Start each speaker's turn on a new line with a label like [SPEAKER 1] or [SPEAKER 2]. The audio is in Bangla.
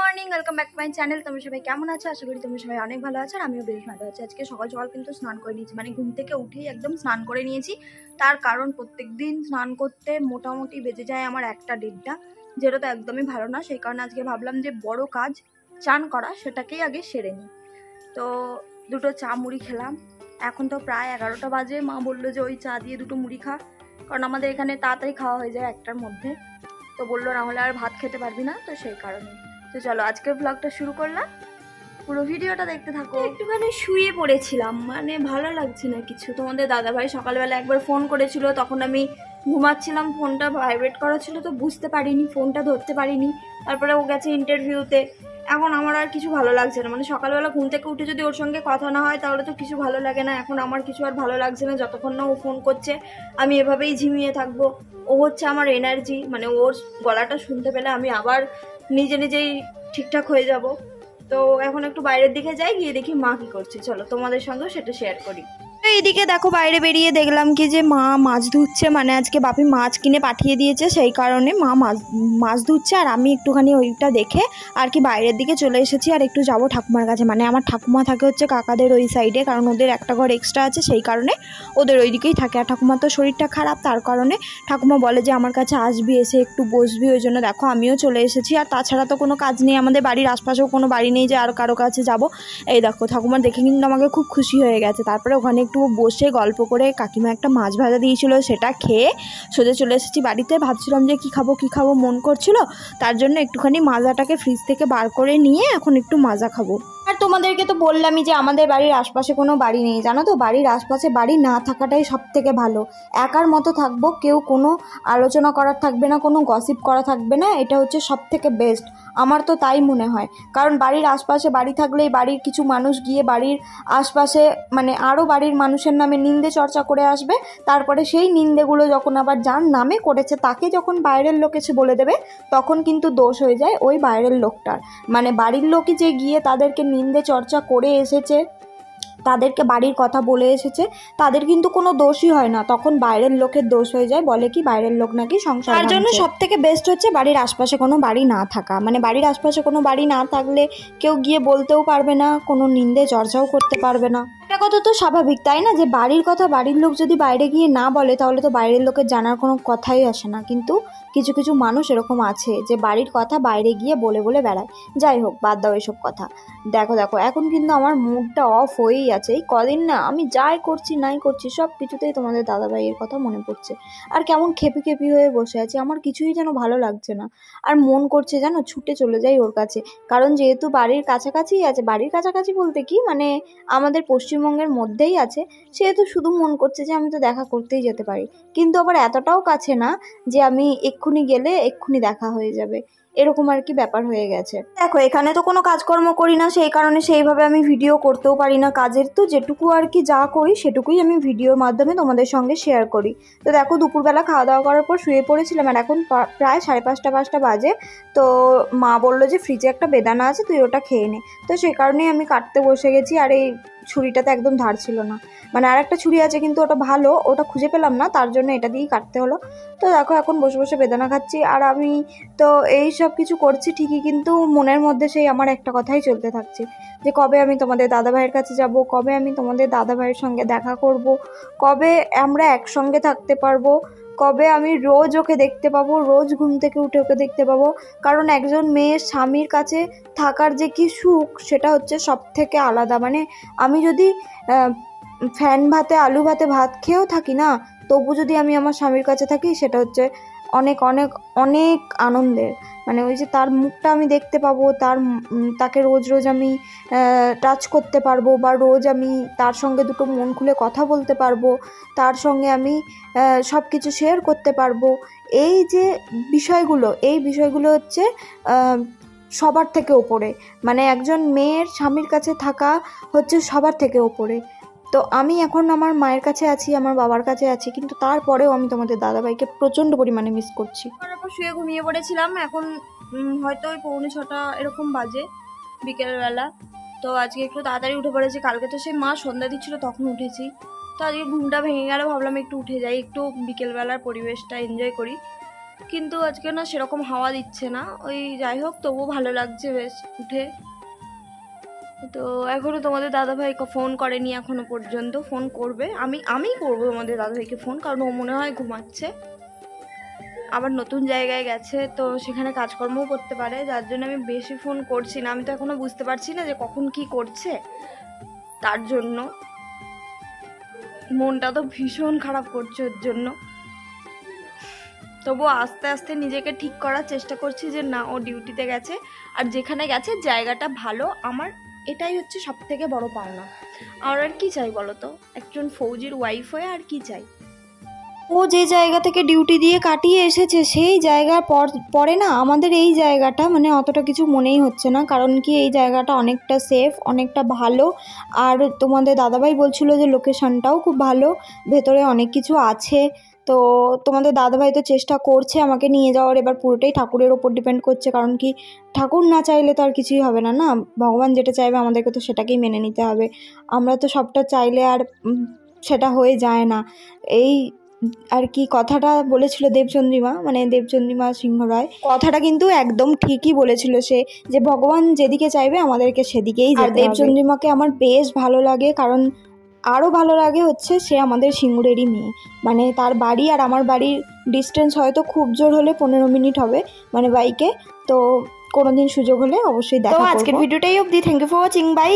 [SPEAKER 1] Morning, welcome back to my channel. তোমরা সবাই কেমন আছো? আশা করি তোমরা সবাই অনেক ভালো আছো আর আমিও বেশ ভালো আছি। আজকে সকাল সকাল কিন্তু স্নান করে নিয়েছি, মানে ঘুম থেকে উঠেই একদম স্নান করে নিয়েছি। তার কারণ প্রত্যেক দিন স্নান করতে মোটামুটি বেজে যায় আমার 1টা-1.5টা, যেটা তো একদমই ভালো না। সেই কারণে আজকে ভাবলাম যে বড় কাজ চান করা সেটাকেই আগে সেরে নিই। তো দুটো চা মুড়ি খেলাম। এখন তো প্রায় 11টা বাজে। মা বললো যে ওই চা দিয়ে দুটো মুড়ি খা, কারণ আমাদের এখানে তাড়াতাড়ি খাওয়া হয়ে যায় 1টার মধ্যে। তো বললো না হলে আর ভাত খেতে পারবি না, তো সেই কারণে। তো চলো আজকের ব্লগটা শুরু করলাম, পুরো ভিডিওটা দেখতে থাকো। একটুখানি শুয়ে পড়েছিলাম, মানে ভালো লাগছে না কিছু। তোমাদের দাদাভাই সকালবেলা একবার ফোন করেছিল, তখন আমি ঘুমাচ্ছিলাম, ফোনটা ভাইব্রেট করা ছিল তো বুঝতে পারিনি, ফোনটা ধরতে পারিনি। তারপরে ও গেছে ইন্টারভিউতে। এখন আমার আর কিছু ভালো লাগছে না, মানে সকালবেলা ঘুম থেকে উঠে যদি ওর সঙ্গে কথা না হয় তাহলে তো কিছু ভালো লাগে না। এখন আমার কিছু আর ভালো লাগছে না, যতক্ষণ না ও ফোন করছে আমি এভাবেই ঝিমিয়ে থাকবো। ও হচ্ছে আমার এনার্জি, মানে ওর গলাটা শুনতে পেলে আমি আবার নিজেই ঠিকঠাক হয়ে যাব। তো এখন একটু বাইরের দিকে যাই, গিয়ে দেখি মা কি করছে, চলো তোমাদের সঙ্গেও সেটা শেয়ার করি। তো এইদিকে দেখো, বাইরে বেরিয়ে দেখলাম কি যে মা মাছ ধুচ্ছে, মানে আজকে বাপি মাছ কিনে পাঠিয়ে দিয়েছে, সেই কারণে মা মাছ ধুচ্ছে। আর আমি একটুখানি ওইটা দেখে আর কি বাইরের দিকে চলে এসেছি, আর একটু যাবো ঠাকুমার কাছে। মানে আমার ঠাকুমা থাকে হচ্ছে কাকাদের ওই সাইডে, কারণ ওদের একটা ঘর এক্সট্রা আছে, সেই কারণে ওদের ওই দিকেই থাকে। আর ঠাকুমার তো শরীরটা খারাপ, তার কারণে ঠাকুমা বলে যে আমার কাছে আসবি, এসে একটু বসবি, ওই জন্য দেখো আমিও চলে এসেছি। আর তাছাড়া তো কোনো কাজ নেই, আমাদের বাড়ির আশপাশেও কোনো বাড়ি নেই যে আর কারো কাছে যাব। এই দেখো ঠাকুমার দেখে কিন্তু আমাকে খুব খুশি হয়ে গেছে। তারপরে ওখানে একটু বসে গল্প করে কাকিমা একটা মাছ ভাজা দিয়েছিল, সেটা খেয়ে সোজা চলে এসেছি বাড়িতে। ভাবছিলাম যে কী খাবো মন করছিল, তার জন্য একটুখানি মাজাটাকে ফ্রিজ থেকে বার করে নিয়ে এখন একটু মাজা খাবো। আর তোমাদেরকে তো বললামই যে আমাদের বাড়ির আশপাশে কোনো বাড়ি নেই, জানো তো। বাড়ির আশপাশে বাড়ি না থাকাটাই সব থেকে ভালো। একার মতো থাকবো, কেউ কোনো আলোচনা করার থাকবে না, কোনো গসিপ করা থাকবে না, এটা হচ্ছে সব থেকে বেস্ট। আমার তো তাই মনে হয়, কারণ বাড়ির আশপাশে বাড়ি থাকলেই বাড়ির কিছু মানুষ গিয়ে বাড়ির আশপাশে মানে আরও বাড়ির মানুষের নামে নিন্দে চর্চা করে আসবে। তারপরে সেই নিন্দেগুলো যখন আবার যার নামে করেছে তাকে যখন বাইরের লোক এসে বলে দেবে, তখন কিন্তু দোষ হয়ে যায় ওই বাইরের লোকটার। মানে বাড়ির লোকই যে গিয়ে তাদেরকে নিন্দে চর্চা করে এসেছে, তাদেরকে বাড়ির কথা বলে এসেছে, তাদের কিন্তু কোনো দোষই হয় না, তখন বাইরের লোকের দোষ হয়ে যায়। বলে কি বাইরের লোক নাকি সংসার। তার জন্য সব থেকে বেস্ট হচ্ছে বাড়ির আশপাশে কোনো বাড়ি না থাকা। মানে বাড়ির আশপাশে কোনো বাড়ি না থাকলে কেউ গিয়ে বলতেও পারবে না, কোনো নিন্দে চর্চাও করতে পারবে না। একটা কথা তো স্বাভাবিক, তাই না, যে বাড়ির কথা বাড়ির লোক যদি বাইরে গিয়ে না বলে তাহলে তো বাইরের লোকের জানার কোনো কথাই আসে না। কিন্তু কিছু কিছু মানুষ এরকম আছে যে বাড়ির কথা বাইরে গিয়ে বলে বলে বেড়ায়। যাই হোক, বাদ দাও এসব কথা। দেখো এখন কিন্তু আমার মুডটা অফ হয়েই আছে। এই কদিন না আমি যাই করছি নাই করছি সব কিছুতেই তোমাদের দাদাভাইয়ের কথা মনে পড়ছে, আর কেমন খেপি হয়ে বসে আছি। আমার কিছুই যেন ভালো লাগছে না, আর মন করছে যেন ছুটে চলে যাই ওর কাছে। কারণ যেহেতু বাড়ির কাছাকাছিই আছে, বাড়ির কাছাকাছি বলতে কি মানে আমাদের পশ্চিমবঙ্গের মধ্যেই আছে, সেহেতু শুধু মন করছে যে আমি তো দেখা করতেই যেতে পারি, কিন্তু আবার এতটাও কাছে না যে আমি এক্ষুনি গেলে এক্ষুনি দেখা হয়ে যাবে, এরকম আর কি ব্যাপার হয়ে গেছে। দেখো এখানে তো কোনো কাজকর্ম করি না, সেই কারণে সেইভাবে আমি ভিডিও করতেও পারি না। কাজের তো যেটুকু আর কি যা করি সেটুকুই আমি ভিডিওর মাধ্যমে তোমাদের সঙ্গে শেয়ার করি। তো দেখো দুপুরবেলা খাওয়া দাওয়া করার পর শুয়ে পড়েছিলাম, আর এখন প্রায় 5:30 বাজে। তো মা বললো যে ফ্রিজে একটা বেদানা আছে, তুই ওটা খেয়ে নে। তো সেই কারণেই আমি কাটতে বসে গেছি, আর এই ছুরিটাতে একদম ধার ছিল না। মানে আর একটা ছুরি আছে কিন্তু ওটা ভালো, ওটা খুঁজে পেলাম না, তার জন্য এটা দিয়েই কাটতে হলো। তো দেখো এখন বসে বসে বেদানা খাচ্ছি। আর আমি তো এই সব কিছু করছি ঠিকই, কিন্তু মনের মধ্যে সেই আমার একটা কথাই চলতে থাকছে যে কবে আমি তোমাদের দাদাভাইয়ের কাছে যাব, কবে আমি তোমাদের দাদাভাইয়ের সঙ্গে দেখা করব, কবে আমরা একসঙ্গে থাকতে পারবো, কবে আমি রোজ ওকে দেখতে পাবো, রোজ ঘুম থেকে উঠে ওকে দেখতে পাবো। কারণ একজন মেয়ের স্বামীর কাছে থাকার যে কি সুখ, সেটা হচ্ছে সব থেকে আলাদা। মানে আমি যদি ফ্যান ভাতে আলু ভাতে ভাত খেয়েও থাকি না, তবু যদি আমি আমার স্বামীর কাছে থাকি সেটা হচ্ছে অনেক অনেক অনেক আনন্দের। মানে ওই যে তার মুখটা আমি দেখতে পাবো, তাকে রোজ আমি টাচ করতে পারবো, বা রোজ আমি তার সঙ্গে দুটো মন খুলে কথা বলতে পারবো, তার সঙ্গে আমি সব কিছু শেয়ার করতে পারবো। এই যে এই বিষয়গুলো হচ্ছে সবার থেকে ওপরে। মানে একজন মেয়ের স্বামীর কাছে থাকা হচ্ছে সবার থেকে ওপরে। তো আমি এখন আমার মায়ের কাছে আছি, আমার বাবার কাছে আছি, কিন্তু তারপরেও আমি তোমাদের দাদাভাইকে প্রচণ্ড পরিমাণে মিস করছি। তারপর শুয়ে ঘুমিয়ে পড়েছিলাম, এখন হয়তো ওই 5:45 এরকম বাজে বিকেলবেলা। তো আজকে একটু তাড়াতাড়ি উঠে পড়েছি, কালকে তো সেই মা সন্ধ্যা দিচ্ছিল তখন উঠেছি। তো আজকে ঘুমটা ভেঙে গেল, ভাবলাম একটু উঠে যাই, একটু বিকেলবেলার পরিবেশটা এনজয় করি। কিন্তু আজকে না সেরকম হাওয়া দিচ্ছে না, ওই যাই হোক তবুও ভালো লাগছে বেশ উঠে। তো এখনও তোমাদের দাদাভাই ফোন করেনি এখনো পর্যন্ত, ফোন করবে, আমি করবো তোমাদের দাদাভাইকে ফোন, কারণ ও মনে হয় ঘুমাচ্ছে, আবার নতুন জায়গায় গেছে তো সেখানে কাজকর্মও করতে পারে, যার জন্য আমি বেশি ফোন করছি না। আমি তো এখনো বুঝতে পারছি না যে কখন কি করছে, তার জন্য মনটা তো ভীষণ খারাপ করছে ওর জন্য। তবুও আস্তে আস্তে নিজেকে ঠিক করার চেষ্টা করছি যে না, ও ডিউটিতে গেছে, আর যেখানে গেছে জায়গাটা ভালো, আমার এটাই হচ্ছে সব থেকে বড় পাওনা। আমার আর কি চাই বলো তো, একজন ফৌজির ওয়াইফ হয়ে আর কি চাই। ও যে জায়গা থেকে ডিউটি দিয়ে কাটিয়ে এসেছে সেই জায়গার পরে না আমাদের এই জায়গাটা মানে অতটা কিছু মনেই হচ্ছে না, কারণ কি এই জায়গাটা অনেকটা সেফ, অনেকটা ভালো। আর তোমাদের দাদাভাই বলছিল যে লোকেশনটাও খুব ভালো, ভেতরে অনেক কিছু আছে। তো তোমাদের দাদাভাই তো চেষ্টা করছে আমাকে নিয়ে যাওয়ার, এবার পুরোটাই ঠাকুরের ওপর ডিপেন্ড করছে, কারণ কি ঠাকুর না চাইলে তো আর কিছুই হবে না, না ভগবান যেটা চাইবে আমাদেরকে তো সেটাকেই মেনে নিতে হবে। আমরা তো সবটা চাইলে আর সেটা হয়ে যায় না। এই আর কি কথাটা বলেছিল দেবচন্দ্রিমা, মানে দেবচন্দ্রিমা সিংহ রায়, কথাটা কিন্তু একদম ঠিকই বলেছিল সে, যে ভগবান যেদিকে চাইবে আমাদেরকে সেদিকেই যেতে হবে। আর দেবচন্দ্রিমাকে আমার বেশ ভালো লাগে, কারণ আরও ভালো লাগে হচ্ছে সে আমাদের সিঙ্গুরেরই মেয়ে, মানে তার বাড়ি আর আমার বাড়ির ডিস্টেন্স হয়তো খুব জোর হলে 15 মিনিট হবে মানে বাইকে। তো কোনোদিন সুযোগ হলে অবশ্যই দেখা করব। তো আজকের ভিডিওটাই অবধি, thank you for watching, by.